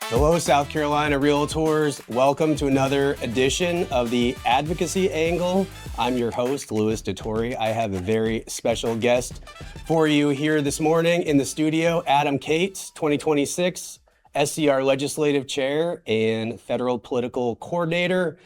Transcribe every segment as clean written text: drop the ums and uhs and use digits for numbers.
Hello, South Carolina Realtors. Welcome to another edition of the Advocacy Angle. I'm your host, Louis Dettorre. I have a very special guest for you here this morning in the studio, Adam Cates, 2026 SCR Legislative Chair and Federal Political Coordinator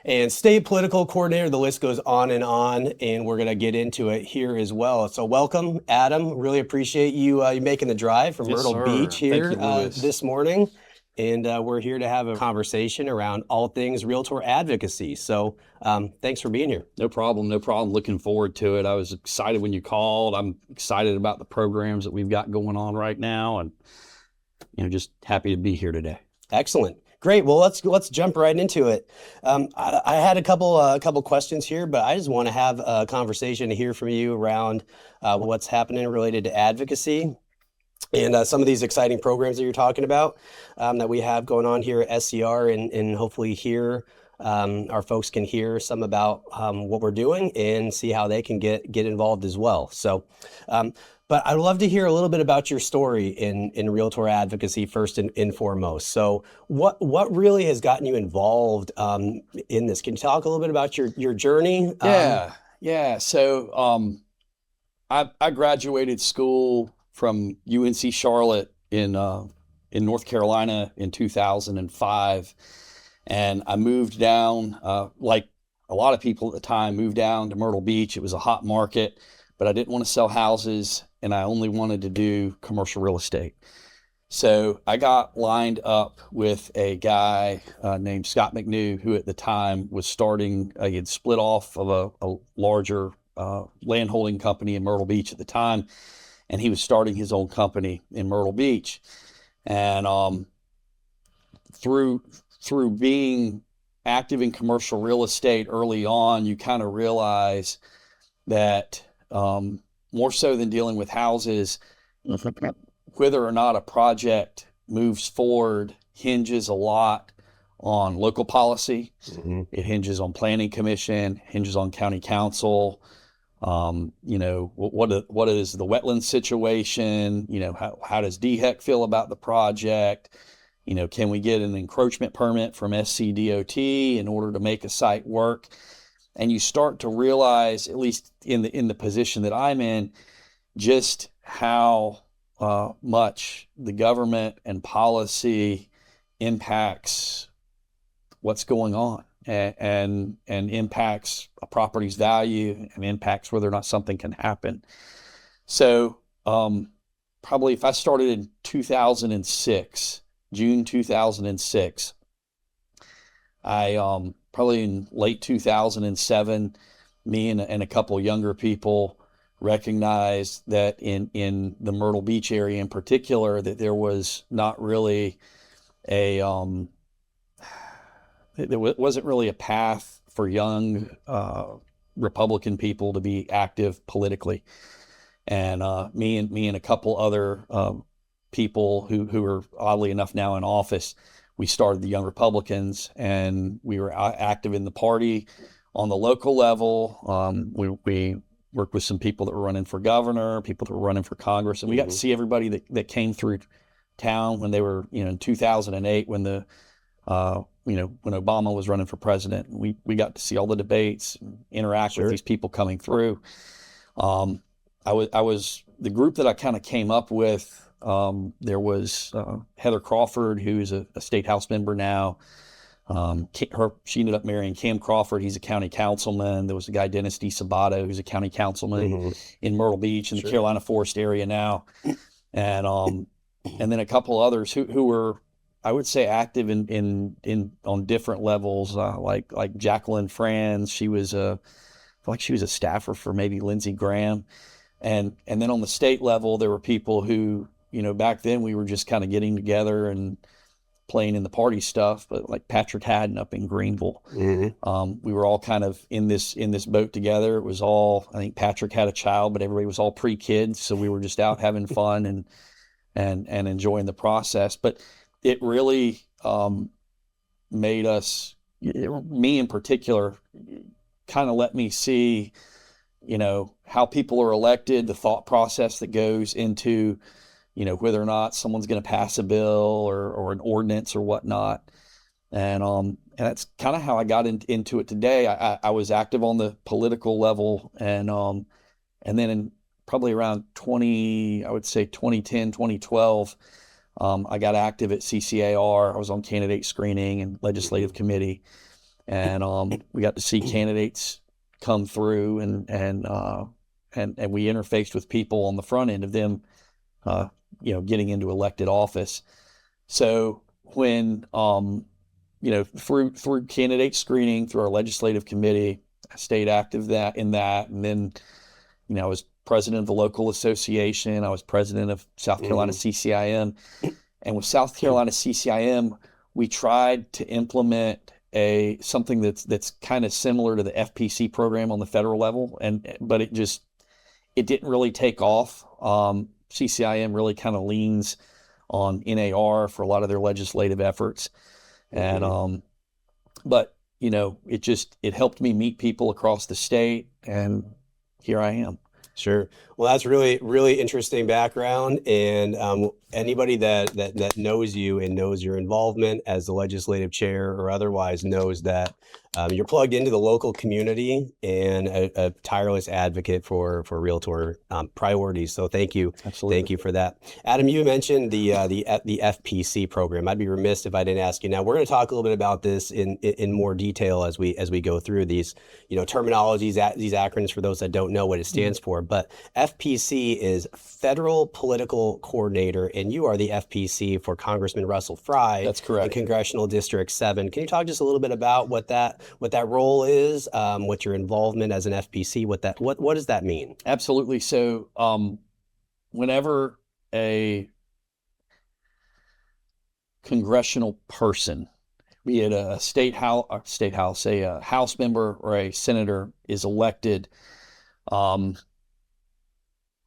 and State Political Coordinator. The list goes on, and we're going to get into it here as well. So welcome, Adam. Really appreciate you making the drive from Myrtle Beach here this morning. And we're here to have a conversation around all things Realtor advocacy. So thanks for being here. No problem. Looking forward to it. I was excited when you called. I'm excited about the programs that we've got going on right now, and just happy to be here today. Excellent. Great. Well, let's jump right into it. I had a couple questions here, but I just want to have a conversation to hear from you around what's happening related to advocacy. And some of these exciting programs that you're talking about that we have going on here at SCR, and hopefully here our folks can hear some about what we're doing and see how they can get involved as well. So, but I'd love to hear a little bit about your story in Realtor advocacy first and foremost. So what really has gotten you involved in this? Can you talk a little bit about your journey? Yeah. So I graduated school from UNC Charlotte in North Carolina in 2005, and I moved down like a lot of people at the time, moved down to Myrtle Beach. It was a hot market, but I didn't want to sell houses, and I only wanted to do commercial real estate. So I got lined up with a guy named Scott McNew, who at the time was starting, he had split off of a larger landholding company in Myrtle Beach at the time, and he was starting his own company in Myrtle Beach. And through being active in commercial real estate early on, you kind of realize that more so than dealing with houses, whether or not a project moves forward hinges a lot on local policy. Mm-hmm. It hinges on planning commission, hinges on county council. What is the wetland situation? How does DHEC feel about the project? Can we get an encroachment permit from SCDOT in order to make a site work? And you start to realize, at least in the position that I'm in, just how much the government and policy impacts what's going on. And impacts a property's value and impacts whether or not something can happen. So probably if I started in 2006, June 2006, I probably in late 2007, me and a couple of younger people recognized that in the Myrtle Beach area in particular, that there was not really there wasn't really a path for young Republican people to be active politically. And me and a couple other people who are oddly enough now in office, we started the Young Republicans, and we were active in the party on the local level. We worked with some people that were running for governor, people that were running for Congress, and we got to see everybody that came through town when they were, in 2008, when when Obama was running for president. We got to see all the debates, interact with these people coming through. I was the group that I kind of came up with. There was Heather Crawford, who's a state house member now. She ended up marrying Cam Crawford. He's a county councilman. There was a guy, Dennis D. Sabato, who's a county councilman in Myrtle Beach in the Carolina Forest area now. And then a couple others who were, I would say, active in on different levels, like Jacqueline Franz. She was I feel like she was a staffer for maybe Lindsey Graham, and then on the state level, there were people who, back then we were just kind of getting together and playing in the party stuff, but like Patrick Haddon up in Greenville, we were all kind of in this boat together. It was all, I think Patrick had a child, but everybody was all pre-kids, so we were just out having fun and enjoying the process. But it really made us, me in particular, kind of let me see, how people are elected, the thought process that goes into whether or not someone's going to pass a bill or an ordinance or whatnot. And that's kind of how I got into it today. I was active on the political level, and then in probably around 2010, 2012, I got active at CCAR. I was on candidate screening and legislative committee, and we got to see candidates come through, and we interfaced with people on the front end of them, getting into elected office. So when through candidate screening, through our legislative committee, I stayed active in that, and then I was president of the local association. I was president of South Carolina CCIM, and with South Carolina CCIM, we tried to implement something that's kind of similar to the FPC program on the federal level, but it didn't really take off. CCIM really kind of leans on NAR for a lot of their legislative efforts, and but it helped me meet people across the state, and here I am. Sure. Well, that's really, really interesting background. And anybody that knows you and knows your involvement as the legislative chair or otherwise knows that you're plugged into the local community and a tireless advocate for Realtor priorities. So thank you. Absolutely. Thank you for that. Adam, you mentioned the FPC program. I'd be remiss if I didn't ask you. Now, we're going to talk a little bit about this in more detail as we go through these terminologies, these acronyms for those that don't know what it stands for. But FPC is Federal Political Coordinator, and you are the FPC for Congressman Russell Fry. That's correct. In Congressional District 7. Can you talk just a little bit about what that role is, what your involvement as an FPC, what does that mean? Absolutely. So whenever a congressional person, be it a a House member or a senator, is elected,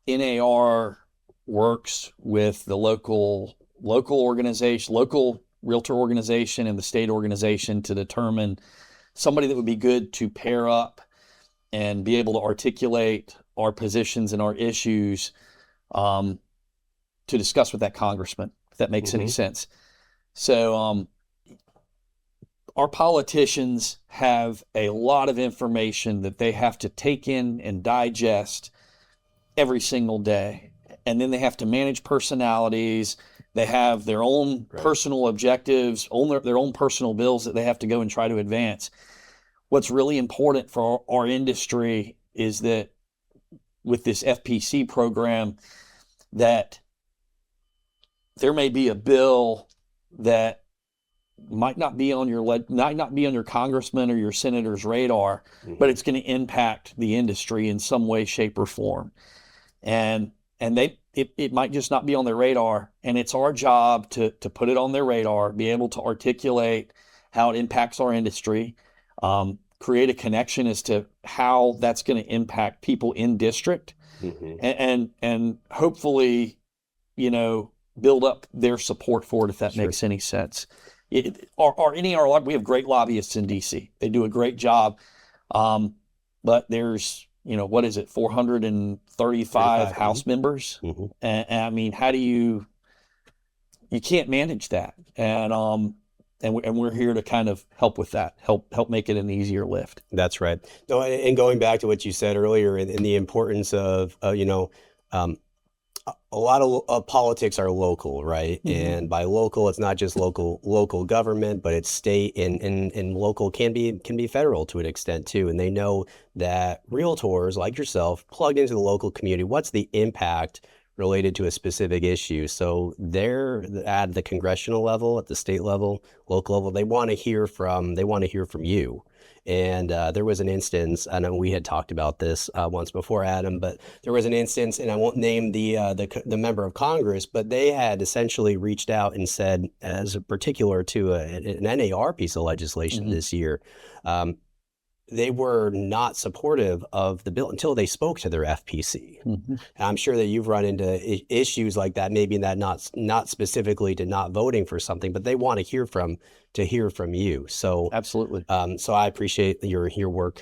NAR works with the local organization, local realtor organization, and the state organization to determine somebody that would be good to pair up and be able to articulate our positions and our issues to discuss with that congressman, if that makes any sense. So our politicians have a lot of information that they have to take in and digest every single day. And then they have to manage personalities. They have their own personal objectives, their own personal bills that they have to go and try to advance. What's really important for our industry is that with this FPC program, that there may be a bill that might not be on your congressman or your senator's radar, but it's going to impact the industry in some way, shape, or form. And it might just not be on their radar, and it's our job to put it on their radar, be able to articulate how it impacts our industry, create a connection as to how that's going to impact people in district, and hopefully, build up their support for it, if that makes any sense. Our NAR, we have great lobbyists in DC. They do a great job, but there's 435 House members. And I mean, how do you can't manage that. And we're here to kind of help with that, help make it an easier lift. That's right. No, and going back to what you said earlier in the importance of, a lot of politics are local, right? And by local, it's not just local government, but it's state and local can be federal to an extent too. And they know that realtors like yourself plugged into the local community. What's the impact related to a specific issue? So they're at the congressional level, at the state level, local level. They want to hear from you. And there was an instance, I know we had talked about this once before, Adam, but there was an instance, and I won't name the member of Congress, but they had essentially reached out and said, as a particular to an NAR piece of legislation this year, they were not supportive of the bill until they spoke to their FPC. And I'm sure that you've run into issues like that, maybe that not specifically to not voting for something, but they want to hear from hear from you. So Absolutely. so I appreciate your work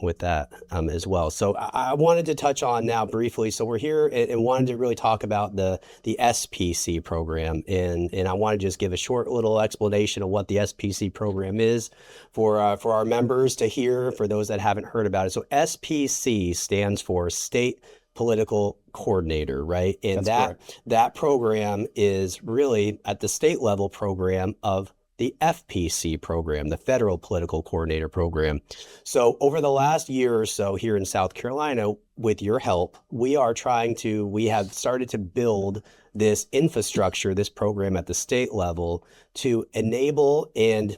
with that as well. So I wanted to touch on now briefly. So we're here and wanted to really talk about the SPC program, and I want to just give a short little explanation of what the SPC program is for our members to hear, for those that haven't heard about it. So SPC stands for State Political Coordinator, right? And that program is really at the state level program of the FPC program, the Federal Political Coordinator program. So over the last year or so here in South Carolina, with your help, we have started to build this infrastructure, this program at the state level to enable and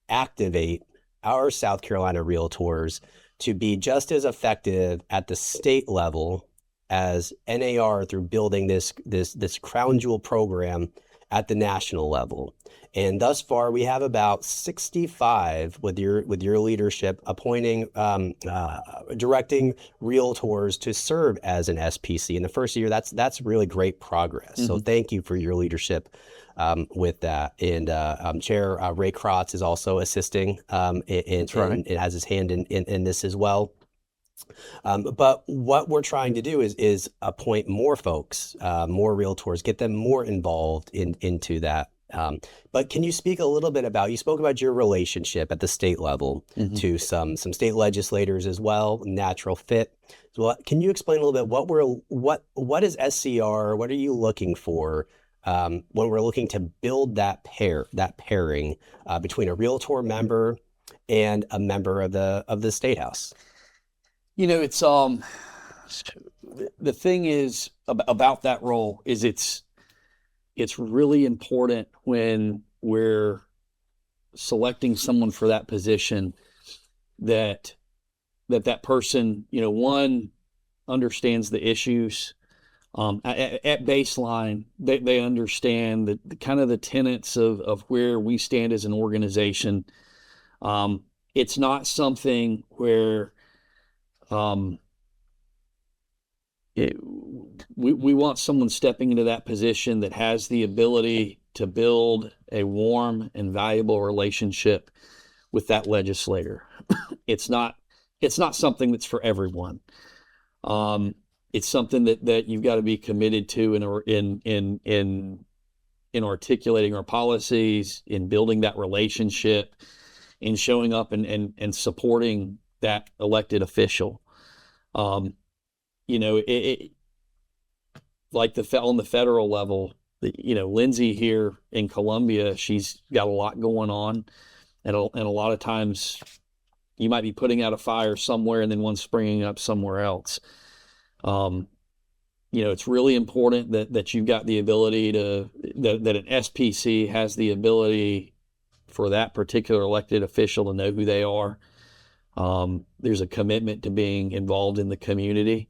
activate our South Carolina realtors to be just as effective at the state level as NAR through building this crown jewel program at the national level. And thus far, we have about 65 with your leadership appointing, directing realtors to serve as an SPC. In the first year, that's really great progress. Mm-hmm. So thank you for your leadership with that. And Chair Ray Krotz is also assisting and has his hand in this as well. But what we're trying to do is appoint more folks, more realtors, get them more involved into that. But can you speak a little bit about, you spoke about your relationship at the state level mm-hmm. to some state legislators as well, natural fit. So can you explain a little bit what is SCR? What are you looking for when we're looking to build that pairing between a realtor member and a member of the State House? You know, it's the thing is about that role is it's really important when we're selecting someone for that position that person, you know, one, understands the issues. At baseline, they understand the kind of the tenets of where we stand as an organization. It's not something where we want someone stepping into that position that has the ability to build a warm and valuable relationship with that legislator. It's not something that's for everyone. It's something that you've got to be committed to in articulating our policies, in building that relationship, in showing up and supporting that elected official. You know, it like on the federal level, you know, Lindsay here in Columbia, she's got a lot going on, and a lot of times you might be putting out a fire somewhere and then one springing up somewhere else. You know, it's really important that you've got the ability that an SPC has the ability for that particular elected official to know who they are. There's a commitment to being involved in the community,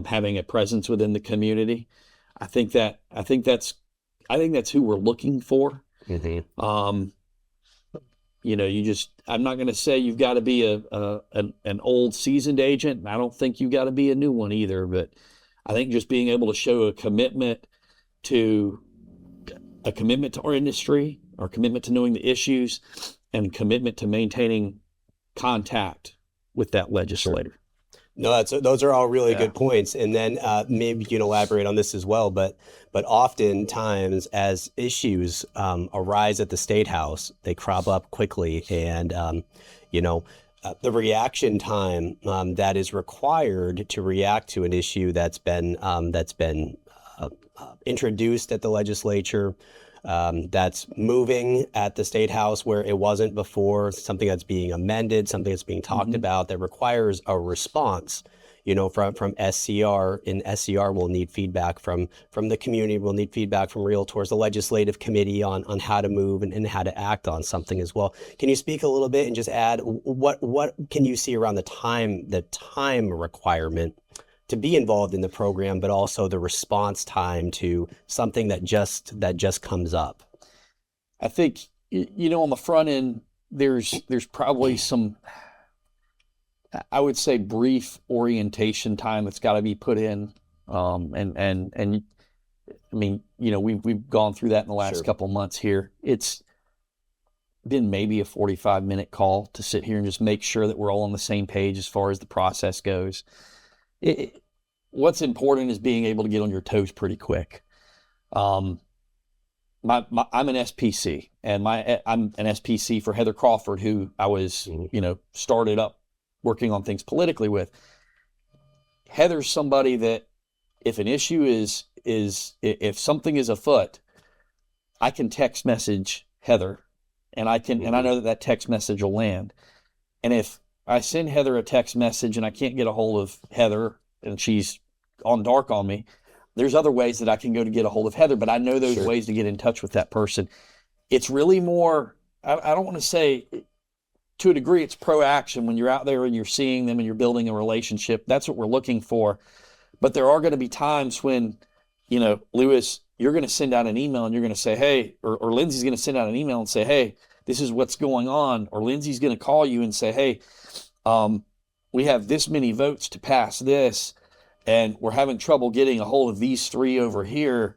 having a presence within the community. I think that's who we're looking for. Mm-hmm. You know, I'm not going to say you've got to be an old seasoned agent. I don't think you've got to be a new one either, but I think just being able to show a commitment to our industry, our commitment to knowing the issues, and commitment to maintaining contact with that legislator. Sure. No, those are all really good points. And then maybe you can elaborate on this as well. But oftentimes, as issues arise at the State House, they crop up quickly, and you know, the reaction time that is required to react to an issue that's been introduced at the legislature, that's moving at the State House where it wasn't before, something that's being amended, something that's being talked mm-hmm. about that requires a response, you know, from SCR, and SCR will need feedback from the community, will need feedback from realtors, the legislative committee on how to move and how to act on something as well. Can you speak a little bit and just add what can you see around the time requirement to be involved in the program, but also the response time to something that just comes up? I think, you know, on the front end, there's probably some, I would say, brief orientation time that's got to be put in. And I mean, you know, we've gone through that in the last couple months here. It's been maybe a 45-minute call to sit here and just make sure that we're all on the same page as far as the process goes. What's important is being able to get on your toes pretty quick. I'm an SPC, and I'm an SPC for Heather Crawford, who I was, started up working on things politically with. Heather's somebody that if an issue is if something is afoot, I can text message Heather, and I know that text message will land. And if I send Heather a text message and I can't get a hold of Heather and she's on dark on me, there's other ways that I can go to get a hold of Heather, but I know those ways to get in touch with that person. It's really more, I don't want to say, to a degree, it's proaction when you're out there and you're seeing them and you're building a relationship. That's what we're looking for. But there are going to be times when, Louis, you're going to send out an email and you're going to say, hey, or Lindsay's going to send out an email and say, hey, this is what's going on. Or Lindsay's going to call you and say, hey, we have this many votes to pass this, and we're having trouble getting a hold of these 3 over here.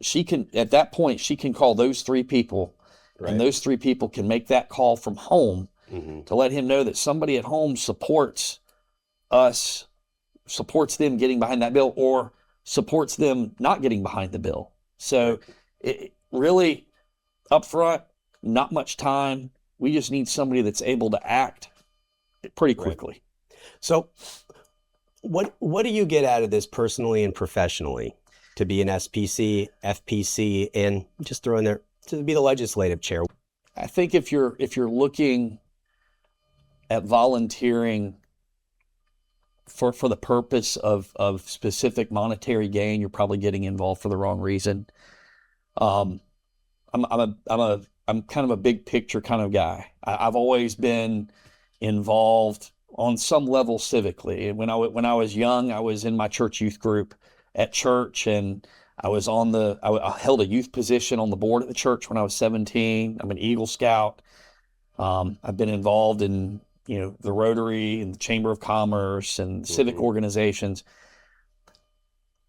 She can, at that point, she can call those 3 people, and those 3 people can make that call from home to let him know that somebody at home supports us, supports them getting behind that bill, or supports them not getting behind the bill. So it really, up front, not much time. We just need somebody that's able to act pretty quickly. So what do you get out of this personally and professionally to be an SPC, FPC, and just throw in there to be the legislative chair? I think if you're looking at volunteering for the purpose of specific monetary gain, you're probably getting involved for the wrong reason. I'm kind of a big picture kind of guy. I've always been involved on some level civically. When I was young, I was in my church youth group at church, and I held a youth position on the board at the church when I was 17. I'm an Eagle Scout. I've been involved in the Rotary and the Chamber of Commerce and civic organizations.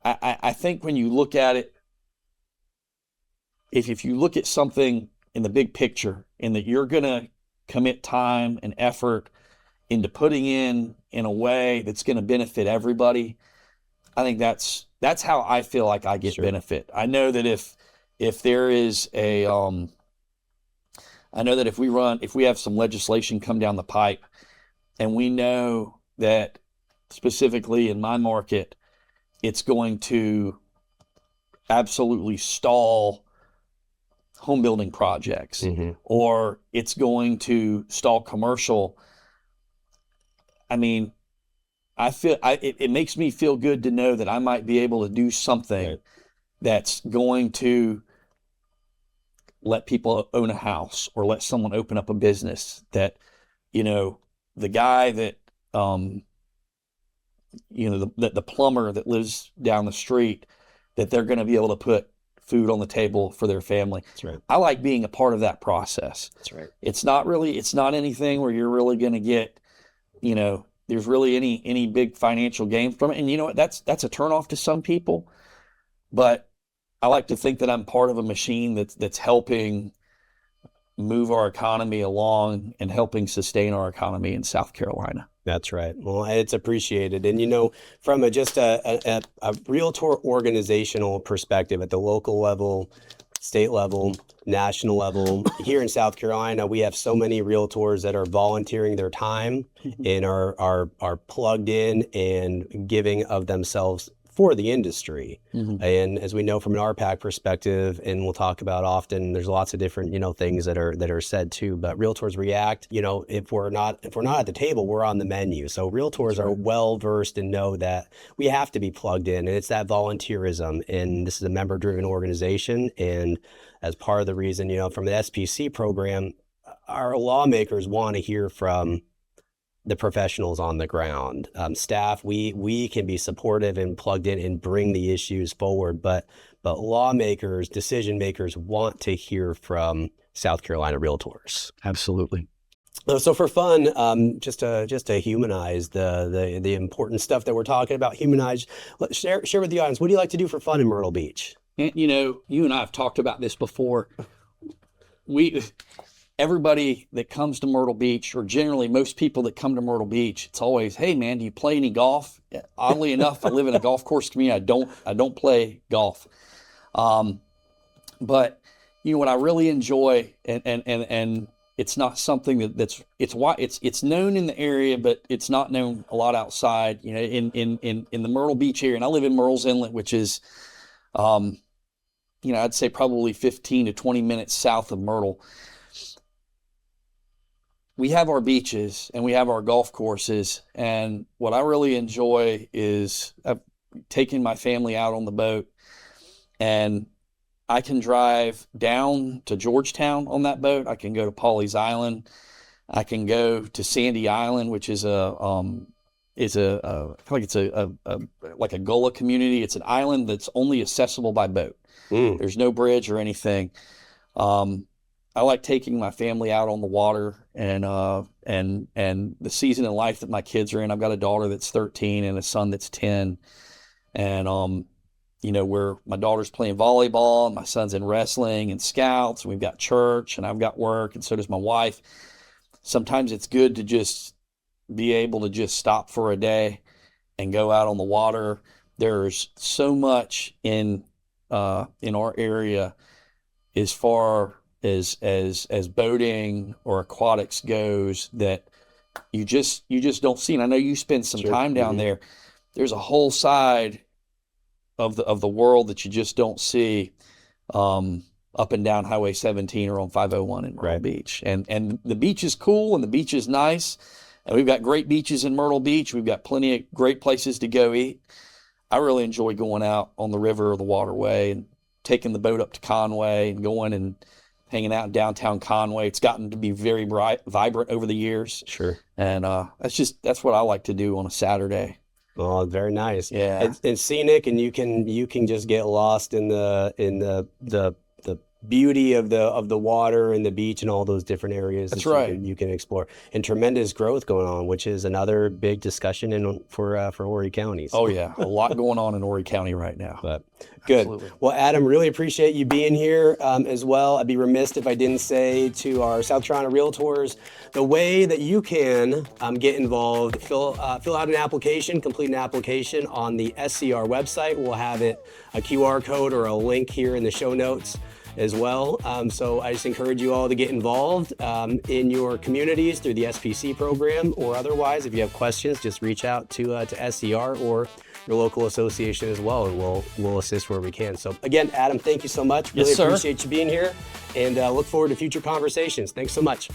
I think when you look at it, if you look at something in the big picture, and that you're going to commit time and effort into putting in a way that's going to benefit everybody, I think that's how I feel like I get benefit. I know that if there is I know that if we have some legislation come down the pipe, and we know that specifically in my market, it's going to absolutely stall home building projects, or it's going to stall commercial. I mean, it makes me feel good to know that I might be able to do something that's going to let people own a house, or let someone open up a business, that, the guy that, the plumber that lives down the street, that they're going to be able to put food on the table for their family. That's right. I like being a part of that process. That's right. It's not anything where you're really going to get, there's really any big financial gain from it. And you know what? That's a turnoff to some people. But I like to think that I'm part of a machine that's helping move our economy along and helping sustain our economy in South Carolina. That's right. Well, it's appreciated. And, from a Realtor organizational perspective at the local level, state level, national level, here in South Carolina, we have so many Realtors that are volunteering their time and are plugged in and giving of themselves for the industry. And as we know from an RPAC perspective, and we'll talk about often, there's lots of different, things that are said too, but Realtors react, if we're not at the table, we're on the menu. So Realtors are well versed and know that we have to be plugged in, and it's that volunteerism. And this is a member driven organization. And as part of the reason, from the SPC program, our lawmakers want to hear from the professionals on the ground. Staff, we can be supportive and plugged in and bring the issues forward, but lawmakers, decision makers want to hear from South Carolina Realtors. Absolutely. So for fun, just to humanize the important stuff that we're talking about, share with the audience, what do you like to do for fun in Myrtle Beach? And, you and I have talked about this before. everybody that comes to Myrtle Beach, or generally most people that come to Myrtle Beach, it's always, hey man, do you play any golf? Oddly enough, I live in a golf course community. I don't play golf. But you know what I really enjoy, and it's not something it's known in the area, but it's not known a lot outside. You know, in the Myrtle Beach area, and I live in Murrells Inlet, which is, you know, I'd say probably 15 to 20 minutes south of Myrtle. We have our beaches and we have our golf courses, and what I really enjoy is taking my family out on the boat, and I can drive down to Georgetown on that boat. I can go to Pawleys Island. I can go to Sandy Island, which is I feel like it's like a gullah community. It's an island that's only accessible by boat. There's no bridge or anything. I like taking my family out on the water, and the season in life that my kids are in. I've got a daughter that's 13 and a son that's 10, and you know, where my daughter's playing volleyball and my son's in wrestling and scouts, and we've got church and I've got work, and so does my wife. Sometimes it's good to just be able to just stop for a day and go out on the water. There's so much in our area as far as boating or aquatics goes that you just don't see. And I know you spend some time down there. There's a whole side of the world that you just don't see up and down Highway 17 or on 501 in Myrtle Beach. And the beach is cool and the beach is nice. And we've got great beaches in Myrtle Beach. We've got plenty of great places to go eat. I really enjoy going out on the river or the waterway and taking the boat up to Conway and going and hanging out in downtown Conway. It's gotten to be very vibrant over the years. Sure. And that's what I like to do on a Saturday. Oh, very nice. Yeah. It's scenic, and you can just get lost in the beauty of the water and the beach and all those different areas. That's right. You can explore, and tremendous growth going on, which is another big discussion for Horry County. So. Oh yeah, a lot going on in Horry County right now. But good. Absolutely. Well, Adam, really appreciate you being here as well. I'd be remiss if I didn't say to our South Carolina Realtors the way that you can get involved. Fill out an application, complete an application on the SCR website. We'll have a QR code or a link here in the show notes as well. So I just encourage you all to get involved in your communities through the SPC program, or otherwise, if you have questions, just reach out to SCR or your local association as well, and we'll assist where we can. So again, Adam, thank you so much. Really appreciate you being here, and look forward to future conversations. Thanks so much.